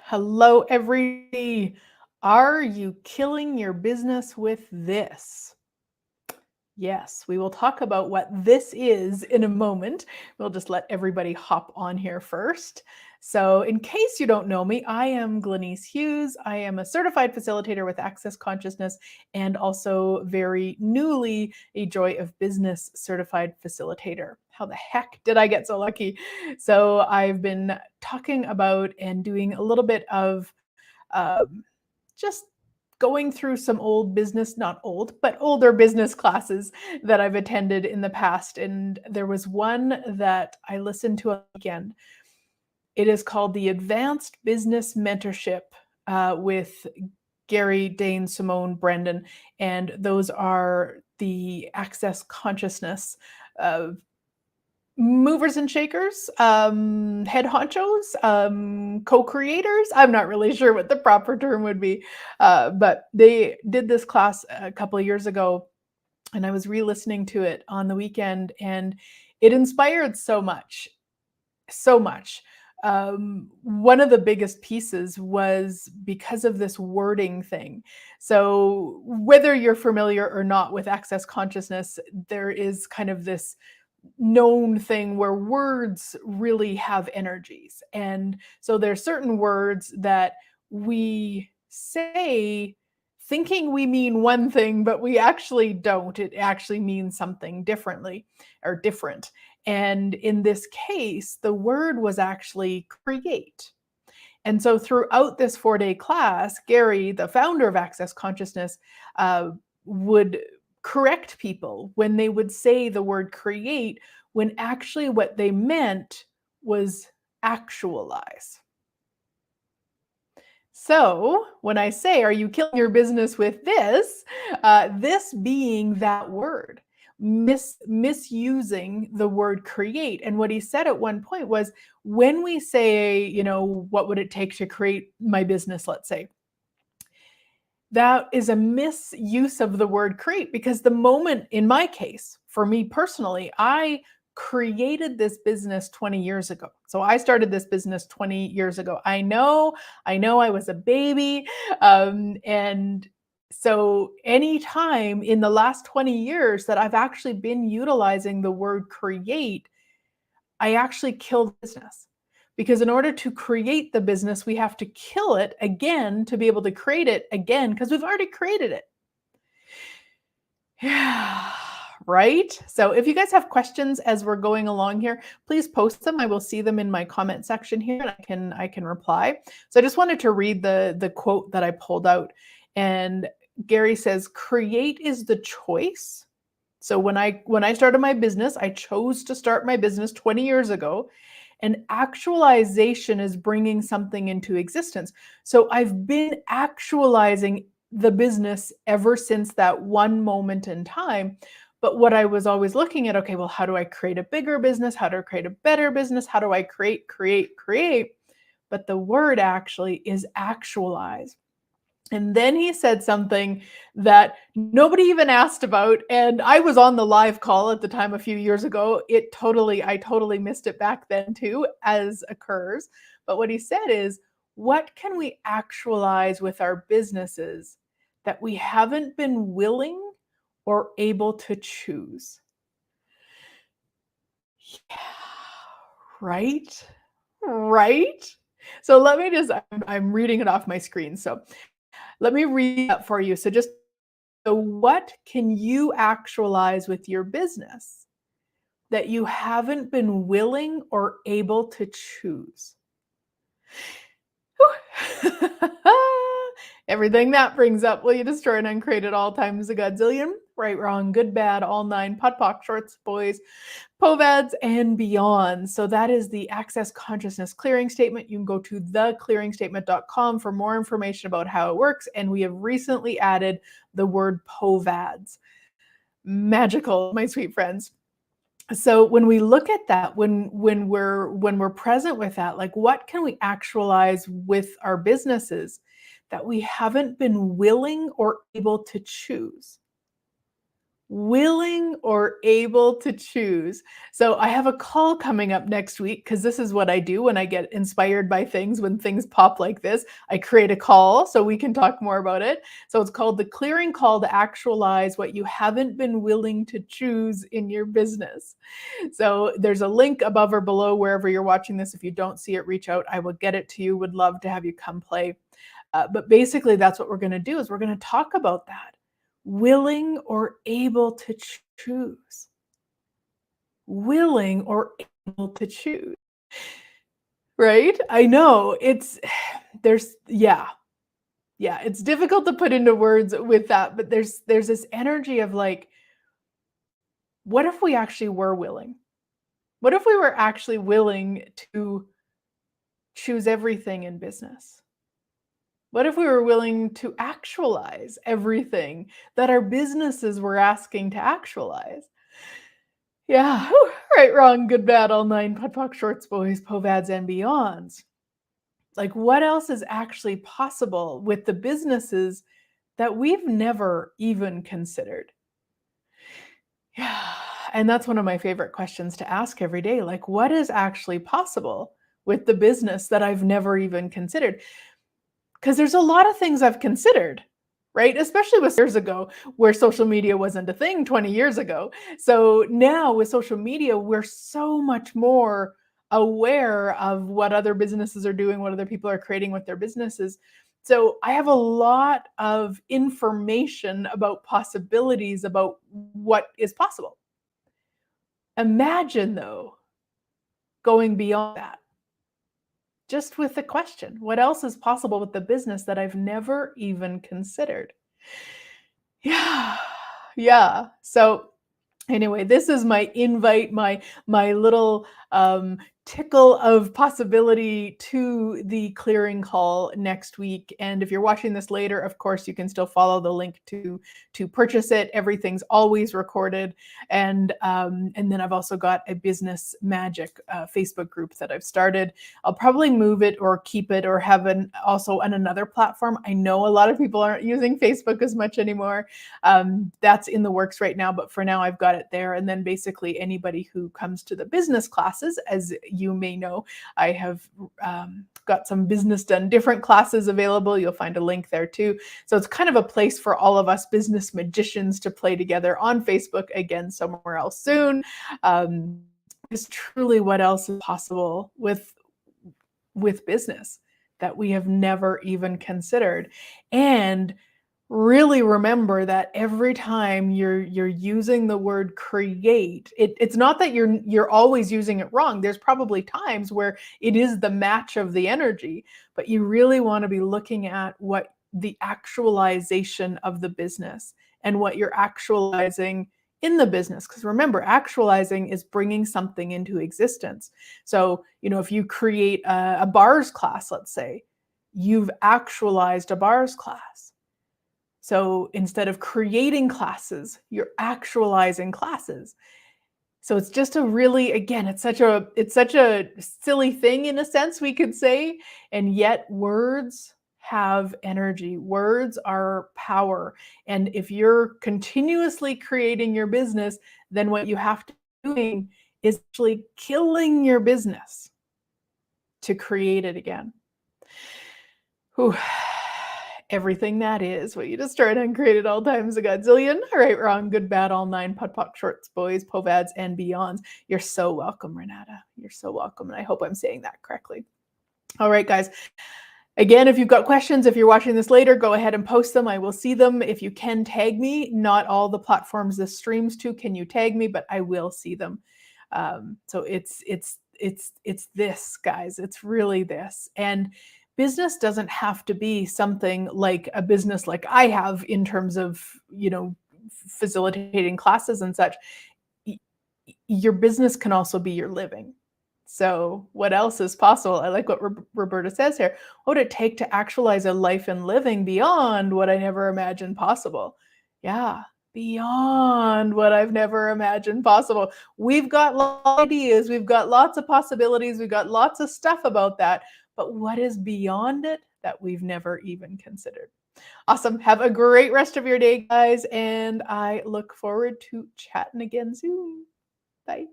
Hello, everybody. Are you killing your business with this? Yes, we will talk about what this is in a moment. We'll just let everybody hop on here first. So, in case you don't know me, I am Glenise Hughes. I am a certified facilitator with Access Consciousness and also very newly a Joy of Business certified facilitator. How the heck did I get so lucky? So, I've been talking about and doing a little bit of just going through some old business, not old, but older business classes that I've attended in the past. And there was one that I listened to on the weekend. It is called the Advanced Business Mentorship with Gary, Dane, Simone, Brendan. And those are the Access Consciousness movers and shakers, head honchos, co-creators. I'm not really sure what the proper term would be, but they did this class a couple of years ago, and I was re-listening to it on the weekend, and it inspired so much, so much. One of the biggest pieces was because of this wording thing. So whether you're familiar or not with Access Consciousness, there is kind of this known thing where words really have energies. And so there's certain words that we say thinking we mean one thing, but we actually don't. It actually means something differently or different. And in this case, the word was actually create. And so throughout this 4-day class, Gary, the founder of Access Consciousness, would correct people when they would say the word create, when actually what they meant was actualize. So when I say, are you killing your business with this? This being that word, misusing the word create. And what he said at one point was, when we say, what would it take to create my business, let's say, that is a misuse of the word create, because the moment, in my case, for me personally, I created this business 20 years ago. So I started this business 20 years ago. I know I was a baby. And so anytime in the last 20 years that I've actually been utilizing the word create, I actually killed business. Because in order to create the business, we have to kill it again to be able to create it again, because we've already created it. Yeah, right? So if you guys have questions as we're going along here, please post them. I will see them in my comment section here, and I can reply. So I just wanted to read the quote that I pulled out. And Gary says, create is the choice. So when I started my business, I chose to start my business 20 years ago. And actualization is bringing something into existence. So I've been actualizing the business ever since that one moment in time. But what I was always looking at, okay, well, how do I create a bigger business? How do I create a better business? How do I create? But the word actually is actualize. And then he said something that nobody even asked about. And I was on the live call at the time a few years ago. I totally missed it back then too, as occurs. But what he said is, what can we actualize with our businesses that we haven't been willing or able to choose? Yeah, right? Right? So let me just, I'm reading it off my screen. So let me read that for you. So what can you actualize with your business that you haven't been willing or able to choose? Everything that brings up, will you destroy and uncreate at all times a godzillion? Right, wrong, good, bad, all nine, POD POC, shorts, boys, POVADs, and beyond. So that is the Access Consciousness Clearing Statement. You can go to theclearingstatement.com for more information about how it works. And we have recently added the word POVADs. Magical, my sweet friends. So when we look at that, when we're present with that, like, what can we actualize with our businesses that we haven't been willing or able to choose? willing or able to choose. So I have a call coming up next week because this is what I do when I get inspired by things, when things pop like this. I create a call so we can talk more about it. So it's called the clearing call to actualize what you haven't been willing to choose in your business. So there's a link above or below wherever you're watching this. If you don't see it, reach out. I will get it to you. Would love to have you come play. But basically, that's what we're going to do is we're going to talk about that. Willing or able to choose. Willing or able to choose. Right? I know yeah, it's difficult to put into words with that, but there's this energy of like, what if we actually were willing? What if we were actually willing to choose everything in business? What if we were willing to actualize everything that our businesses were asking to actualize? Yeah. Whew. Right, wrong, good, bad, all nine, POD POC, shorts, boys, POVADs, and beyonds. Like, what else is actually possible with the businesses that we've never even considered? Yeah. And that's one of my favorite questions to ask every day. Like, what is actually possible with the business that I've never even considered? Because there's a lot of things I've considered, right? Especially with years ago where social media wasn't a thing 20 years ago. So now with social media, we're so much more aware of what other businesses are doing, what other people are creating with their businesses. So I have a lot of information about possibilities about what is possible. Imagine though, going beyond that. Just with the question, what else is possible with the business that I've never even considered? Yeah. Yeah. So anyway, this is my invite, my little tickle of possibility to the clearing call next week. And if you're watching this later, of course, you can still follow the link to purchase it. Everything's always recorded, and then I've also got a Business Magic Facebook group that I've started. I'll probably move it or keep it or have also on another platform. I know a lot of people aren't using Facebook as much anymore. That's in the works right now, but for now I've got it there. And then basically anybody who comes to the business classes, as you may know, I have got some business done different classes available. You'll find a link there too. So it's kind of a place for all of us business magicians to play together on Facebook, again, somewhere else soon. Is truly what else is possible with business that we have never even considered. And really remember that every time you're using the word create, it's not that you're always using it wrong. There's probably times where it is the match of the energy, but you really want to be looking at what the actualization of the business and what you're actualizing in the business. Because remember, actualizing is bringing something into existence. So, if you create a bars class, let's say, you've actualized a bars class. So instead of creating classes, you're actualizing classes. So it's just a really, again, it's such a silly thing in a sense, we could say, and yet words have energy. Words are power. And if you're continuously creating your business, then what you have to be doing is actually killing your business to create it again. Whew. Everything that is what you destroyed and created all times a godzillion. Right, wrong, good, bad, all nine, POD POC, shorts, boys, povads, and beyonds. You're so welcome, Renata. You're so welcome. And I hope I'm saying that correctly. All right, guys. Again, if you've got questions, if you're watching this later, go ahead and post them. I will see them. If you can tag me, not all the platforms this streams to can you tag me, but I will see them. So it's this, guys. It's really this. And business doesn't have to be something like a business like I have in terms of, facilitating classes and such. Your business can also be your living. So what else is possible? I like what Roberta says here. What would it take to actualize a life and living beyond what I never imagined possible? Yeah, beyond what I've never imagined possible. We've got lots of ideas. We've got lots of possibilities. We've got lots of stuff about that. But what is beyond it that we've never even considered? Awesome. Have a great rest of your day, guys, and I look forward to chatting again soon. Bye.